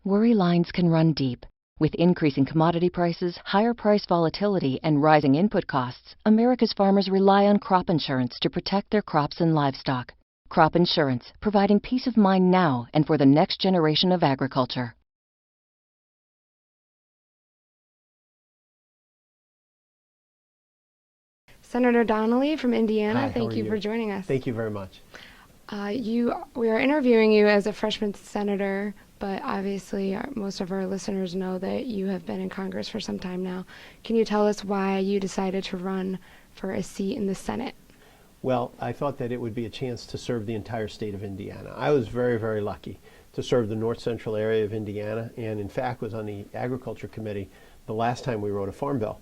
Worry lines can run deep. With increasing commodity prices, higher price volatility, and rising input costs, America's farmers rely on crop insurance to protect their crops and livestock. Crop insurance, providing peace of mind now and for the next generation of agriculture. Senator Donnely from Indiana, Hi, thank you for joining us. Thank you very much. We are interviewing you as a freshman senator, but obviously most of our listeners know that you have been in Congress for some time now. Can you tell us why you decided to run for a seat in the Senate? Well, I thought that it would be a chance to serve the entire state of Indiana. I was very, very lucky to serve the north central area of Indiana, and in fact was on the Agriculture Committee the last time we wrote a farm bill.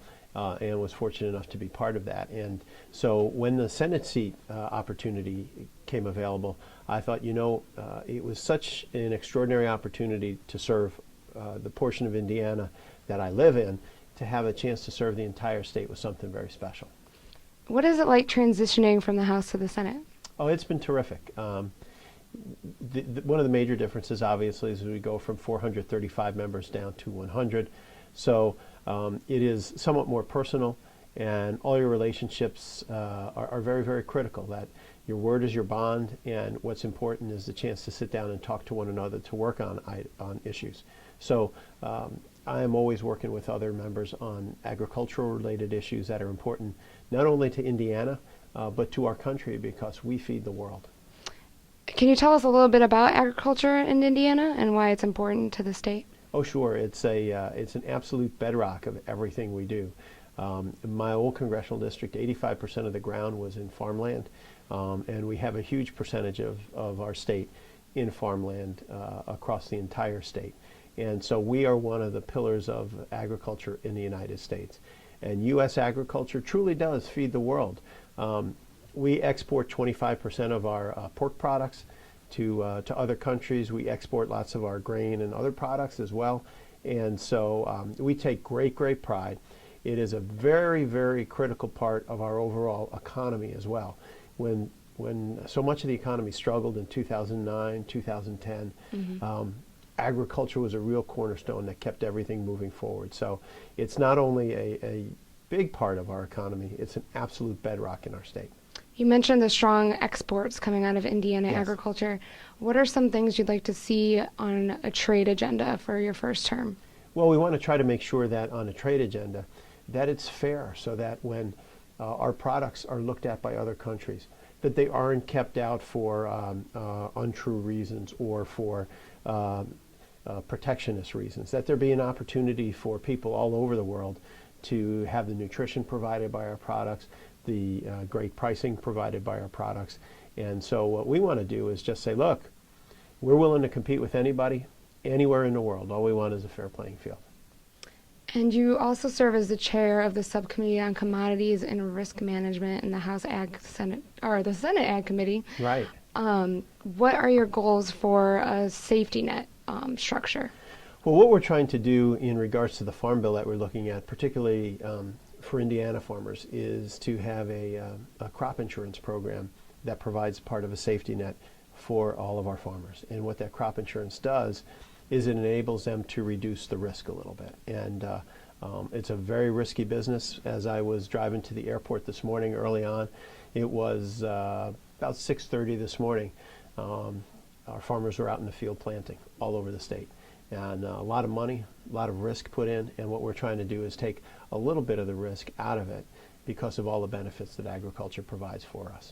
And was fortunate enough to be part of that. And so when the Senate seat opportunity came available, I thought, it was such an extraordinary opportunity to serve the portion of Indiana that I live in. To have a chance to serve the entire state was something very special. What is it like transitioning from the House to the Senate? Oh, it's been terrific. One of the major differences, obviously, is we go from 435 members down to 100. So it is somewhat more personal, and all your relationships are very, very critical. That your word is your bond, and what's important is the chance to sit down and talk to one another to work on issues. So I am always working with other members on agricultural-related issues that are important not only to Indiana, but to our country, because we feed the world. Can you tell us a little bit about agriculture in Indiana and why it's important to the state? Oh, sure. It's an absolute bedrock of everything we do. In my old congressional district, 85% of the ground was in farmland, and we have a huge percentage of our state in farmland across the entire state. And so we are one of the pillars of agriculture in the United States. And U.S. agriculture truly does feed the world. We export 25% of our pork products to other countries. We export lots of our grain and other products as well. And so we take great pride. It is a very, very critical part of our overall economy as well. When so much of the economy struggled in 2009, 2010, agriculture was a real cornerstone that kept everything moving forward. So it's not only a big part of our economy, it's an absolute bedrock in our state. You mentioned the strong exports coming out of Indiana Yes. agriculture. What are some things you'd like to see on a trade agenda for your first term? Well, we want to try to make sure that on a trade agenda, that it's fair, so that when our products are looked at by other countries, that they aren't kept out for untrue reasons or for protectionist reasons, that there be an opportunity for people all over the world to have the nutrition provided by our products, the great pricing provided by our products. And so what we want to do is just say, look, we're willing to compete with anybody, anywhere in the world. All we want is a fair playing field. And you also serve as the chair of the Subcommittee on Commodities and Risk Management in the Senate Ag Committee. Right. What are your goals for a safety net structure? Well, what we're trying to do in regards to the farm bill that we're looking at, particularly for Indiana farmers, is to have a crop insurance program that provides part of a safety net for all of our farmers. And what that crop insurance does is it enables them to reduce the risk a little bit. And it's a very risky business. As I was driving to the airport this morning early on, it was about 6:30 this morning. Our farmers were out in the field planting all over the state. And a lot of money, a lot of risk put in, and what we're trying to do is take a little bit of the risk out of it because of all the benefits that agriculture provides for us.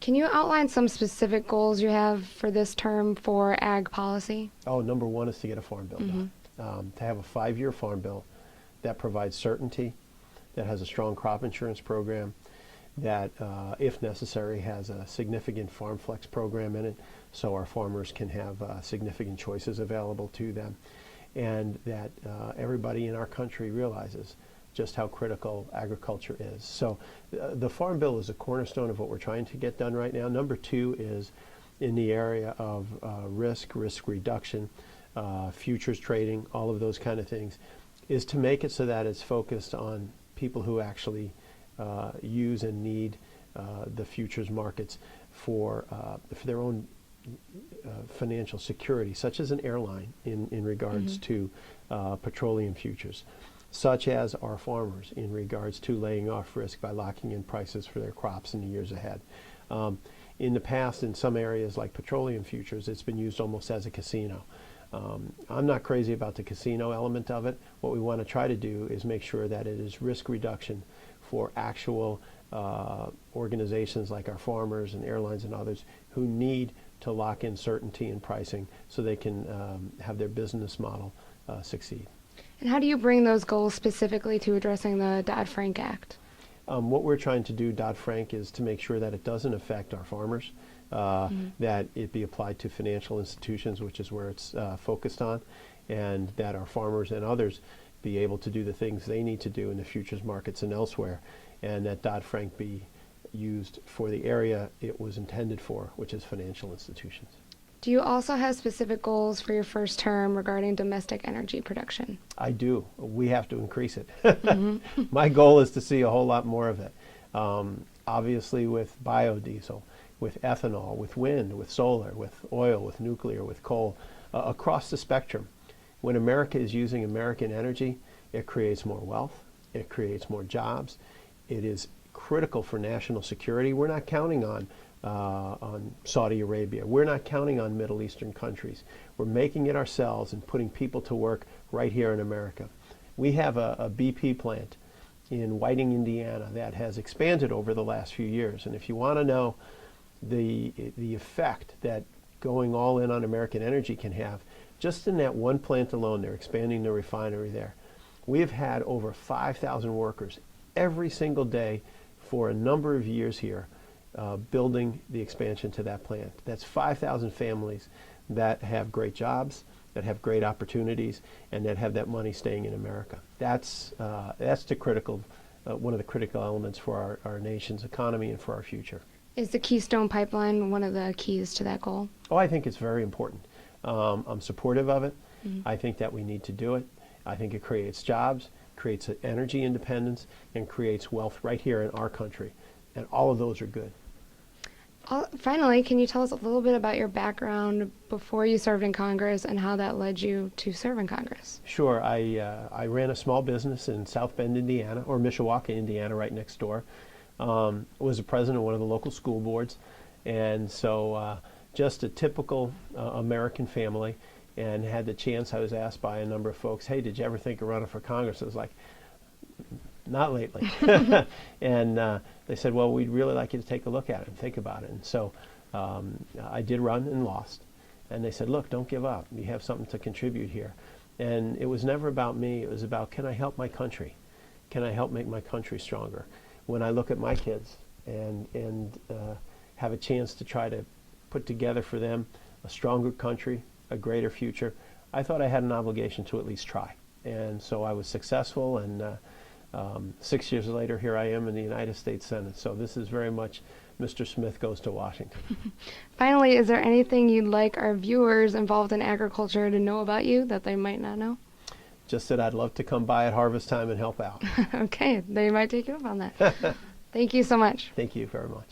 Can you outline some specific goals you have for this term for ag policy? Oh, number one is to get a farm bill done. To have a 5-year farm bill that provides certainty, that has a strong crop insurance program, that, if necessary, has a significant farm flex program in it, so our farmers can have significant choices available to them, and that everybody in our country realizes just how critical agriculture is. So the Farm Bill is a cornerstone of what we're trying to get done right now. Number two is in the area of risk reduction, futures trading, all of those kind of things, is to make it so that it's focused on people who actually use and need the futures markets for their own financial security, such as an airline in regards to petroleum futures, such as our farmers in regards to laying off risk by locking in prices for their crops in the years ahead. In the past, in some areas like petroleum futures, it's been used almost as a casino. I'm not crazy about the casino element of it. What we want to try to do is make sure that it is risk reduction for actual organizations like our farmers and airlines and others who need to lock in certainty in pricing so they can have their business model succeed. And how do you bring those goals specifically to addressing the Dodd-Frank Act? What we're trying to do, Dodd-Frank, is to make sure that it doesn't affect our farmers, that it be applied to financial institutions, which is where it's focused on, and that our farmers and others be able to do the things they need to do in the futures markets and elsewhere, and that Dodd-Frank be used for the area it was intended for, which is financial institutions. Do you also have specific goals for your first term regarding domestic energy production? I do. We have to increase it. My goal is to see a whole lot more of it. Obviously with biodiesel, with ethanol, with wind, with solar, with oil, with nuclear, with coal, across the spectrum. When America is using American energy, it creates more wealth, it creates more jobs. It is critical for national security. We're not counting on Saudi Arabia. We're not counting on Middle Eastern countries. We're making it ourselves and putting people to work right here in America. We have a BP plant in Whiting, Indiana that has expanded over the last few years. And if you want to know the effect that going all in on American energy can have, just in that one plant alone, they're expanding the refinery there. We have had over 5,000 workers every single day for a number of years here building the expansion to that plant. That's 5,000 families that have great jobs, that have great opportunities, and that have that money staying in America. That's the critical, one of the critical elements for our nation's economy and for our future. Is the Keystone Pipeline one of the keys to that goal? Oh, I think it's very important. I'm supportive of it. I think that we need to do it. I think it creates jobs, creates energy independence, and creates wealth right here in our country. And all of those are good. Finally, can you tell us a little bit about your background before you served in Congress and how that led you to serve in Congress? Sure. I ran a small business in South Bend, Indiana, or Mishawaka, Indiana, right next door. Was the president of one of the local school boards. And so just a typical American family, and had the chance. I was asked by a number of folks, hey, did you ever think of running for Congress? I was like, not lately. And they said, well, we'd really like you to take a look at it and think about it. And so I did run and lost. And they said, look, don't give up. You have something to contribute here. And it was never about me. It was about, can I help my country? Can I help make my country stronger? When I look at my kids and have a chance to try to put together for them a stronger country, a greater future, I thought I had an obligation to at least try. And so I was successful, and 6 years later, here I am in the United States Senate. So this is very much Mr. Smith goes to Washington. Finally, is there anything you'd like our viewers involved in agriculture to know about you that they might not know? Just that I'd love to come by at harvest time and help out. Okay, they might take you up on that. Thank you so much. Thank you very much.